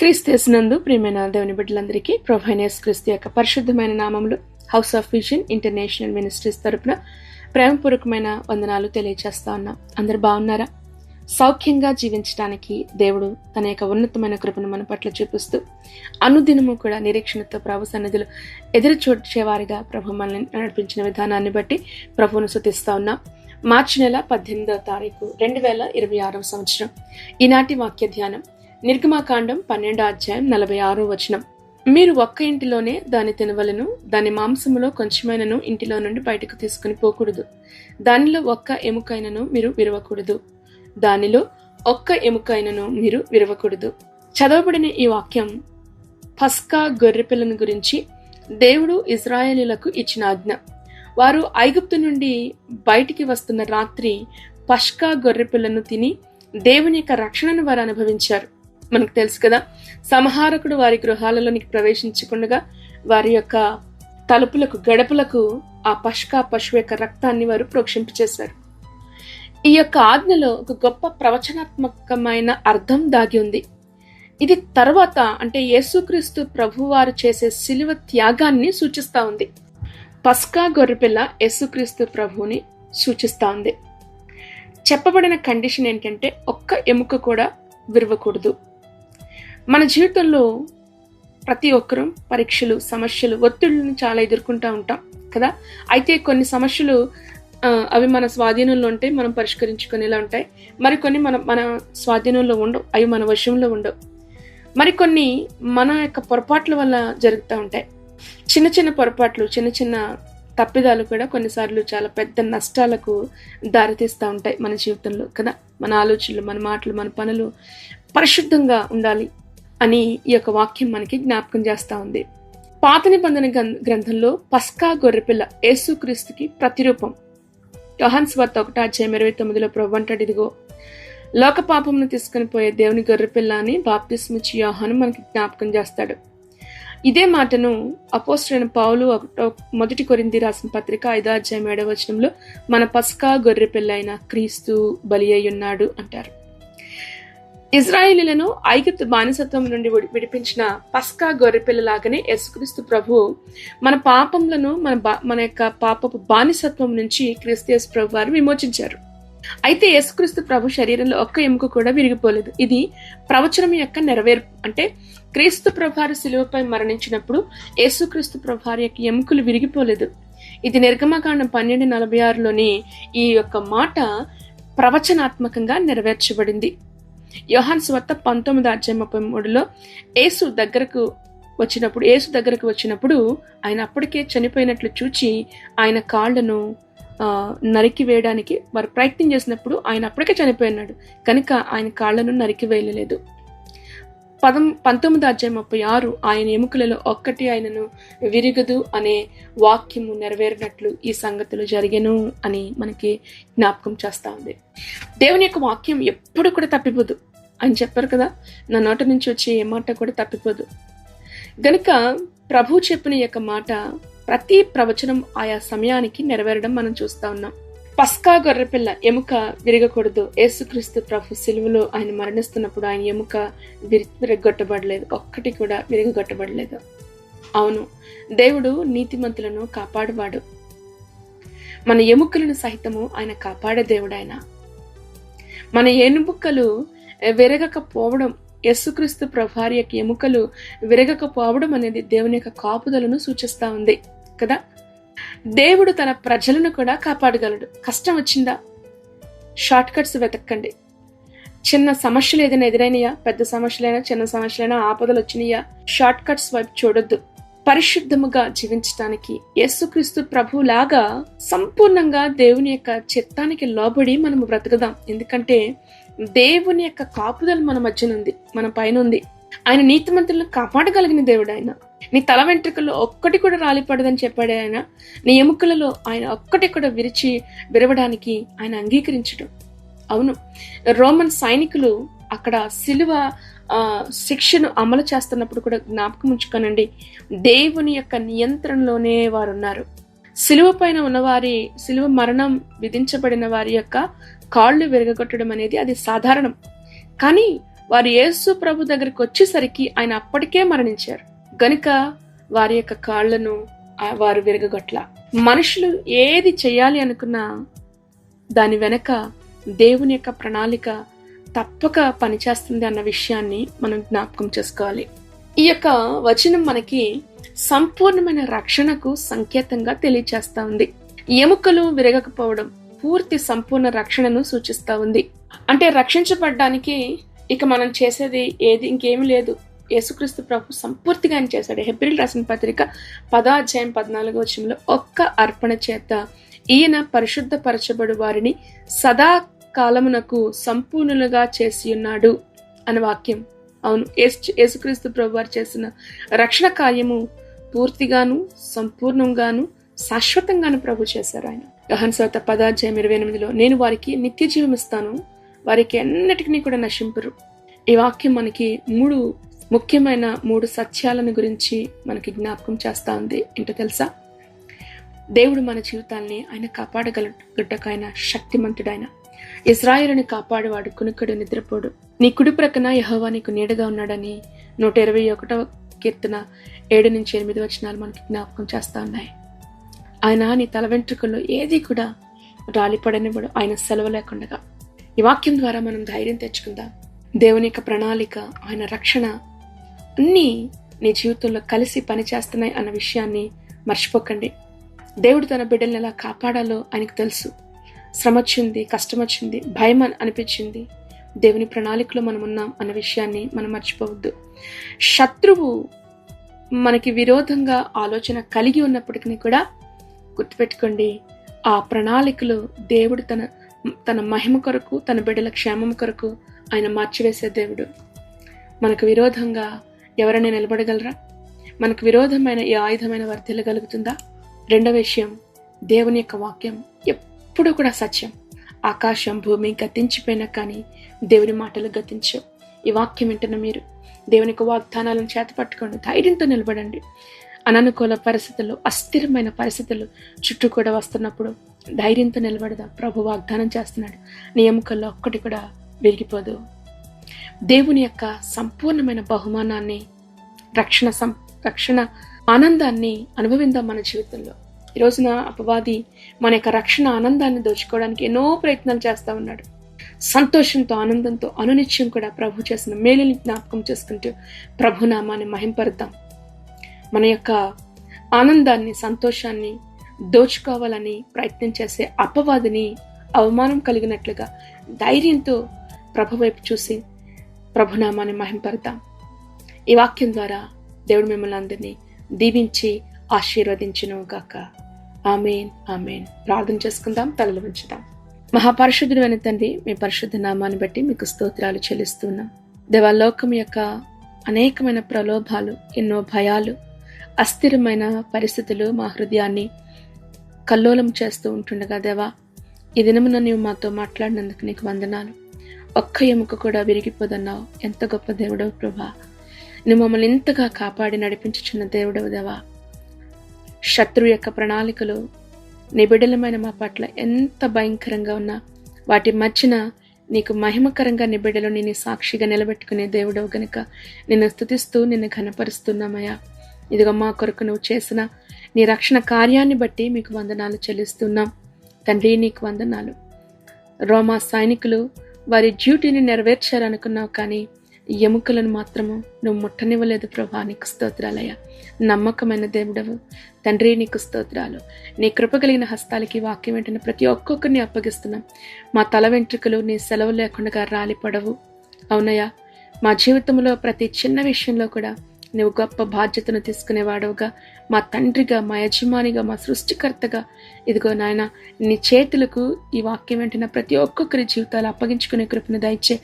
క్రీస్తునందు ప్రియమైన దేవుని బిడ్డలందరికీ ప్రభువైన యేసుక్రీస్తు యొక్క పరిశుద్ధమైన నామములో house of vision international ministries తరపున ప్రేమపూర్వకమైన వందనాలు తెలియజేస్తా ఉన్నాం. అందరు బాగున్నారా? సౌఖ్యంగా జీవించడానికి దేవుడు తన యొక్క ఉన్నతమైన కృపను మన పట్ల చూపిస్తూ అనుదినము కూడా నిరీక్షణతో ప్రభు సన్నిధులు ఎదురు చూచేవారిగా ప్రభు మనల్ని నడిపించిన విధానాన్ని బట్టి ప్రభువును స్తుతిస్తా ఉన్నాం. మార్చి నెల 18వ తారీఖు 2026వ సంవత్సరం. ఈనాటి వాక్య ధ్యానం నిర్గమాకాండం 12వ అధ్యాయం 46వ వచనం. మీరు ఒక్క ఇంటిలోనే దాని తినవలను, దాని మాంసములో కొంచెమైనను ఇంటిలో నుండి బయటకు తీసుకుని పోకూడదు. దానిలో ఒక్క ఎముకైనను మీరు విరవకూడదు. దానిలో ఒక్క ఎముకైనను మీరు విరవకూడదు. చదవబడిన ఈ వాక్యం పస్కా గొర్రెపిల్లను గురించి దేవుడు ఇశ్రాయేలీయులకు ఇచ్చిన ఆజ్ఞ. వారు ఐగుప్తు నుండి బయటికి వస్తున్న రాత్రి పస్కా గొర్రెపిల్లను తిని దేవుని యొక్క రక్షణను వారు అనుభవించారు. మనకు తెలుసు కదా, సంహారకుడు వారి గృహాలలోనికి ప్రవేశించకుండా వారి యొక్క తలుపులకు గడపలకు ఆ పస్కా పశువు యొక్క రక్తాన్ని వారు ప్రోక్షింపచేశారు. ఈ యొక్క ఆజ్ఞలో ఒక గొప్ప ప్రవచనాత్మకమైన అర్థం దాగి ఉంది. ఇది తర్వాత అంటే యేసుక్రీస్తు ప్రభు వారు చేసే శిలువ త్యాగాన్ని సూచిస్తా ఉంది. పస్కా గొర్రెపిల్ల యేసుక్రీస్తు ప్రభువుని సూచిస్తా ఉంది. చెప్పబడిన కండిషన్ ఏంటంటే ఒక్క ఎముక కూడా విరవకూడదు. మన జీవితంలో ప్రతి ఒక్కరూ పరీక్షలు, సమస్యలు, ఒత్తిళ్లను చాలా ఎదుర్కొంటూ ఉంటాం కదా. అయితే కొన్ని సమస్యలు అవి మన స్వాధీనంలో ఉంటాయి, మనం పరిష్కరించుకునేలా ఉంటాయి. మరికొన్ని మన స్వాధీనంలో ఉండవు, అవి మన వశంలో ఉండవు. మరికొన్ని మన యొక్క పొరపాట్ల వల్ల జరుగుతూ ఉంటాయి. చిన్న చిన్న పొరపాట్లు, చిన్న చిన్న తప్పిదాలు కూడా కొన్నిసార్లు చాలా పెద్ద నష్టాలకు దారితీస్తూ ఉంటాయి మన జీవితంలో కదా. మన ఆలోచనలు, మన మాటలు, మన పనులు పరిశుద్ధంగా ఉండాలి అని ఈ యొక్క వాక్యం మనకి జ్ఞాపకం చేస్తా ఉంది. పాత నిబంధన గ్రంథంలో పస్కా గొర్రెపిల్ల యేసుక్రీస్తుకి ప్రతిరూపం. యోహాను సువార్త 1:29 ప్రభు అంటాడు, ఇదిగో లోక పాపమును తీసుకుని పోయే దేవుని గొర్రెపిల్ల అని బాప్తిస్మిచ్చి యోహాను మనకి జ్ఞాపకం చేస్తాడు. ఇదే మాటను అపోస్తలుడైన పౌలు 1 కొరింథీ రాసిన పత్రిక 5:7 వచనంలో మన పస్కా గొర్రెపిల్ల అయిన క్రీస్తు బలి అయి ఉన్నాడు అంటారు. ఇశ్రాయేలీయులను ఐగుప్తు బానిసత్వం నుండి విడిపించిన పస్కా గొర్రెపిల్ల లాగానే యేసుక్రీస్తు ప్రభువు మన పాపములను, మన యొక్క పాపపు బానిసత్వం నుంచి క్రీస్తు యేసు ప్రభు వారు విమోచించారు. అయితే యేసుక్రీస్తు ప్రభు శరీరంలో ఒక్క ఎముక కూడా విరిగిపోలేదు. ఇది ప్రవచనం యొక్క నెరవేర్పు. అంటే క్రీస్తు ప్రభువారు శిలువపై మరణించినప్పుడు యేసుక్రీస్తు ప్రభువారి యొక్క ఎముకలు విరిగిపోలేదు. ఇది నిర్గమకాండం 12:46లోని ఈ యొక్క మాట ప్రవచనాత్మకంగా నెరవేర్చబడింది. యోహాను సువార్త 19:33లో యేసు దగ్గరకు వచ్చినప్పుడు ఆయన అప్పటికే చనిపోయినట్లు చూచి ఆయన కాళ్లను నరికి వేయడానికి వారు ప్రయత్నం చేసినప్పుడు ఆయన అప్పటికే చనిపోయినాడు కనుక ఆయన కాళ్లను నరికి వేయలేదు. 19:36 ఆయన ఎముకలలో ఒక్కటి ఆయనను విరిగదు అనే వాక్యము నెరవేరినట్లు ఈ సంగతులు జరిగెను అని మనకి జ్ఞాపకం చేస్తా ఉంది. దేవుని యొక్క వాక్యం ఎప్పుడు కూడా తప్పిపోదు అని చెప్పారు కదా, నా నోట నుంచి వచ్చే ఏ మాట కూడా తప్పిపోదు. గనుక ప్రభు చెప్పిన యొక్క మాట ప్రతి ప్రవచనం ఆయా సమయానికి నెరవేరడం మనం చూస్తా ఉన్నాం. పస్కా గొర్రెపిల్ల ఎముక విరగకూడదు. యేసుక్రీస్తు ప్రభు సిలువలో ఆయన మరణిస్తున్నప్పుడు ఆయన ఎముక విరగొట్టబడలేదు, ఒక్కటి కూడా విరగొట్టబడలేదు. అవును, దేవుడు నీతిమంతులను కాపాడువాడు. మన ఎముకలను సహితము ఆయన కాపాడే దేవుడు. ఆయన మన ఎముకలు విరగకపోవడం, యేసుక్రీస్తు ప్రభువారి యొక్క ఎముకలు విరగకపోవడం అనేది దేవుని యొక్క కాపుదలను సూచిస్తా ఉంది కదా. దేవుడు తన ప్రజలను కూడా కాపాడగలడు. కష్టం వచ్చిందా, షార్ట్ కట్స్ వెతక్కండి. చిన్న సమస్యలు ఏదైనా ఎదురైనయా, పెద్ద సమస్యలైనా చిన్న సమస్యలైనా, ఆపదలు వచ్చినాయా, షార్ట్ కట్స్ వైపు చూడొద్దు. పరిశుద్ధముగా జీవించడానికి యేసుక్రీస్తు ప్రభులాగా సంపూర్ణంగా దేవుని యొక్క చిత్తానికి లోబడి మనము బ్రతుకుదాం. ఎందుకంటే దేవుని యొక్క కాపుదల మన మధ్యనుంది, మన పైన ఉంది. ఆయన నీతిమంతులను కాపాడగలిగిన దేవుడు. ఆయన నీ తల వెంట్రుకల్లో ఒక్కటి కూడా రాలిపడదని చెప్పాడు ఆయన. నీ ఎముకలలో ఆయన ఒక్కటి కూడా విరవడానికి ఆయన అంగీకరించడం. అవును, రోమన్ సైనికులు అక్కడ శిలువ శిక్షను అమలు చేస్తున్నప్పుడు కూడా జ్ఞాపకం ఉంచుకోనండి, దేవుని యొక్క నియంత్రణలోనే వారు ఉన్నారు. శిలువ పైన ఉన్నవారి, శిలువ మరణం విధించబడిన వారి యొక్క కాళ్ళు విరగొట్టడం అనేది అది సాధారణం. కానీ వారు యేసు ప్రభు దగ్గరికి వచ్చేసరికి ఆయన అప్పటికే మరణించారు గనుక వారి యొక్క కాళ్లను వారు విరగగొట్ల. మనుషులు ఏది చేయాలి అనుకున్నా దాని వెనక దేవుని యొక్క ప్రణాళిక తప్పక పనిచేస్తుంది అన్న విషయాన్ని మనం జ్ఞాపకం చేసుకోవాలి. ఈ యొక్క వచనం మనకి సంపూర్ణమైన రక్షణకు సంకేతంగా తెలియచేస్తా ఉంది. ఎముకలు విరగకపోవడం పూర్తి సంపూర్ణ రక్షణను సూచిస్తా ఉంది. అంటే రక్షించబడ్డానికి ఇక మనం చేసేది ఇంకేమీ లేదు. యేసుక్రీస్తు ప్రభు సంపూర్తిగా ఆయన చేశాడు. హెబ్రీయులకు రాసిన పత్రిక 10:14 ఒక్క అర్పణ చేత ఈయన పరిశుద్ధపరచబడు వారిని సదాకాలమునకు సంపూర్ణులుగా చేసి ఉన్నాడు అనే వాక్యం. అవును, యేసుక్రీస్తు ప్రభు వారు చేసిన రక్షణ కార్యము పూర్తిగాను సంపూర్ణంగాను శాశ్వతంగాను ప్రభు చేశారు. ఆయన యోహాను సువార్త 10:28 నేను వారికి నిత్య జీవం ఇస్తాను, వారికి ఎన్నటికీ కూడా నశింపరు. ఈ వాక్యం మనకి ముఖ్యమైన 3 సత్యాలను గురించి మనకి జ్ఞాపకం చేస్తా ఉంది. ఏంటో తెలుసా? దేవుడు మన జీవితాల్ని ఆయన కాపాడగలగట్టకు ఆయన శక్తిమంతుడైన. ఇశ్రాయేలుని కాపాడేవాడు కునుకడు నిద్రపోడు. నీ కుడి ప్రక్కన యెహోవా నీకు నీడగా ఉన్నాడని 121వ కీర్తన 7-8 మనకి జ్ఞాపకం చేస్తా ఉన్నాయి. ఆయన నీ తల వెంట్రుకల్లో ఏది కూడా రాలిపడనివ్వడు, ఆయన సెలవు లేకుండా. ఈ వాక్యం ద్వారా మనం ధైర్యం తెచ్చుకుందాం. దేవుని యొక్క ప్రణాళిక, ఆయన రక్షణ అన్నీ నీ జీవితంలో కలిసి పనిచేస్తున్నాయి అన్న విషయాన్ని మర్చిపోకండి. దేవుడు తన బిడ్డల్ని ఎలా కాపాడాలో ఆయనకు తెలుసు. శ్రమ వచ్చింది, కష్టం వచ్చింది, భయం అనిపించింది, దేవుని ప్రణాళికలో మనం ఉన్నాం అన్న విషయాన్ని మనం మర్చిపోవద్దు. శత్రువు మనకి విరోధంగా ఆలోచన కలిగి ఉన్నప్పటికీ కూడా గుర్తుపెట్టుకోండి, ఆ ప్రణాళికలో దేవుడు తన మహిమ కొరకు, తన బిడ్డల క్షేమం కొరకు ఆయన మార్చివేసే దేవుడు. మనకు విరోధంగా ఎవరైనా నిలబడగలరా? మనకు విరోధమైన ఈ ఆయుధమైన వర్ధిల్లగలుగుతుందా? రెండవ విషయం, దేవుని యొక్క వాక్యం ఎప్పుడు కూడా సత్యం. ఆకాశం భూమి గతించిపోయినా కానీ దేవుని మాటలు గతించవు. ఈ వాక్యం వింటున్న మీరు దేవుని యొక్క వాగ్దానాలను చేతపట్టుకోండి, ధైర్యంతో నిలబడండి. అననుకూల పరిస్థితులు, అస్థిరమైన పరిస్థితులు చుట్టూ కూడా వస్తున్నప్పుడు ధైర్యంతో నిలబడదా. ప్రభు వాగ్దానం చేస్తున్నాడు, నీ ఎముకల్లో ఒక్కటి కూడా విరిగిపోదు. దేవుని యొక్క సంపూర్ణమైన బహుమానాన్ని, రక్షణ ఆనందాన్ని అనుభవిందాం మన జీవితంలో. ఈ రోజున అపవాది మన యొక్క రక్షణ ఆనందాన్ని దోచుకోవడానికి ఎన్నో ప్రయత్నాలు చేస్తా ఉన్నాడు. సంతోషంతో, ఆనందంతో అనునిత్యం కూడా ప్రభు చేసిన మేలుని జ్ఞాపకం చేసుకుంటూ ప్రభునామాన్ని మహింపరుద్దాం. మన యొక్క ఆనందాన్ని, సంతోషాన్ని దోచుకోవాలని ప్రయత్నం చేసే అపవాదిని అవమానం కలిగినట్లుగా ధైర్యంతో ప్రభు వైపు చూసి ప్రభునామాన్ని మహింపరుద్దాం. ఈ వాక్యం ద్వారా దేవుడు మిమ్మల్ని అందరినీ దీవించి ఆశీర్వదించును గాక. ఆమేన్, ఆమేన్. ప్రార్థన చేసుకుందాం, తలలు వంచుదాం. మహాపరిశుద్ధుడైన తండ్రి, మీ పరిశుద్ధ నామాన్ని బట్టి మీకు స్తోత్రాలు చెల్లిస్తున్నాం. దేవాలోకం యొక్క అనేకమైన ప్రలోభాలు, ఎన్నో భయాలు, అస్థిరమైన పరిస్థితులు మా హృదయాన్ని కల్లోలం చేస్తూ ఉంటుండగా దేవా, ఈ దినమున నీవు మాతో మాట్లాడినందుకు నీకు వందనాలు. ఒక్క ఎముక కూడా విరిగిపోదన్నావు. ఎంత గొప్ప దేవుడవు ప్రభా. నువ్వు మమ్మల్ని ఇంతగా కాపాడి నడిపించుచున్న దేవుడవు దేవా. శత్రువు యొక్క ప్రణాళికలు నీ బిడ్డలమైన మా పట్ల ఎంత భయంకరంగా ఉన్నా వాటి మధ్యన నీకు మహిమకరంగా నీ బిడ్డలు నీ సాక్షిగా నిలబెట్టుకునే దేవుడవు గనుక నిన్ను స్తుతిస్తూ నిన్ను ఘనపరుస్తున్నామయ్యా. ఇదిగో మా కొరకు నువ్వు చేసిన నీ రక్షణ కార్యాన్ని బట్టి మీకు వందనాలు చెల్లిస్తున్నాం తండ్రి. నీకు వందనాలు. రోమా సైనికులు వారి డ్యూటీని నెరవేర్చారనుకున్నావు, కానీ ఎముకలను మాత్రము నువ్వు ముట్టనివ్వలేదు ప్రభా. నీకు స్తోత్రాలయ్యా. నమ్మకమైన దేవుడవు తండ్రి, నీకు స్తోత్రాలు. నీ కృప కలిగిన హస్తాలకి వాక్యం వెంటనే ప్రతి ఒక్కొక్కరిని అప్పగిస్తున్నాం. మా తల వెంట్రుకలు నీ సెలవు లేకుండా రాలిపడవు. అవునయ్యా, మా జీవితంలో ప్రతి చిన్న విషయంలో కూడా నువ్వు గొప్ప బాధ్యతను తీసుకునేవాడవుగా, మా తండ్రిగా, మా యజమానిగా, మా సృష్టికర్తగా ఇదిగో నాయన నీ చేతులకు ఈ వాక్యం వెంటనే ప్రతి ఒక్కొక్కరి జీవితాలు అప్పగించుకునే కృపను దయచే.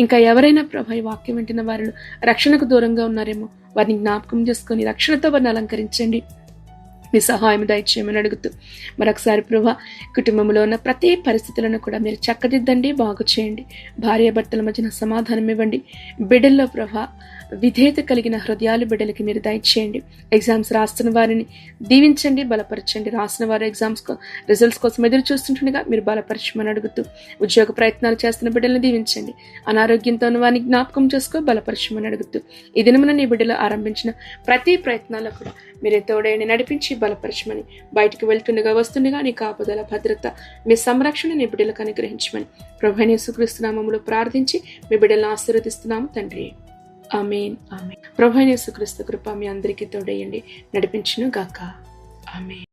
ఇంకా ఎవరైనా ప్రభా ఈ వాక్యం వెంటనే వారు రక్షణకు దూరంగా ఉన్నారేమో వారిని జ్ఞాపకం చేసుకొని రక్షణతో వారిని అలంకరించండి. మీ సహాయం దయచేయమని అడుగుతూ మరొకసారి ప్రభా, కుటుంబంలో ఉన్న ప్రతి పరిస్థితులను కూడా మీరు చక్కదిద్దండి, బాగు చేయండి. భార్యాభర్తల మధ్యన సమాధానం ఇవ్వండి. బిడ్డల్లో ప్రభా విధేయత కలిగిన హృదయాలు బిడ్డలకి మీరు దయచేయండి. ఎగ్జామ్స్ రాస్తున్న వారిని దీవించండి, బలపరచండి. రాసిన వారు ఎగ్జామ్స్ రిజల్ట్స్ కోసం ఎదురు చూస్తుండగా మీరు బలపరచమని అడుగుతూ, ఉద్యోగ ప్రయత్నాలు చేస్తున్న బిడ్డలను దీవించండి. అనారోగ్యంతో ఉన్న వారిని జ్ఞాపకం చేసుకో, బలపరచమని అడుగుతూ, ఈ దినమున నీ బిడ్డలు ఆరంభించిన ప్రతి ప్రయత్నాల్లో కూడా మీరే తోడేని నడిపించి బలపరచమని, బయటకు వెళ్తుండగా వస్తుండగా నీ కాపుదల, భద్రత, మీ సంరక్షణ నీ బిడ్డలకు అనుగ్రహించమని ప్రభువైన యేసుక్రీస్తు నామములో ప్రార్థించి మీ బిడ్డలను ఆశీర్వదిస్తున్నాము తండ్రి. ఆమేన్. ఆమేన్. ప్రభువైన యేసుక్రీస్తు కృప మీ అందరికీ తోడేయండి, నడిపించును గాక. ఆమేన్.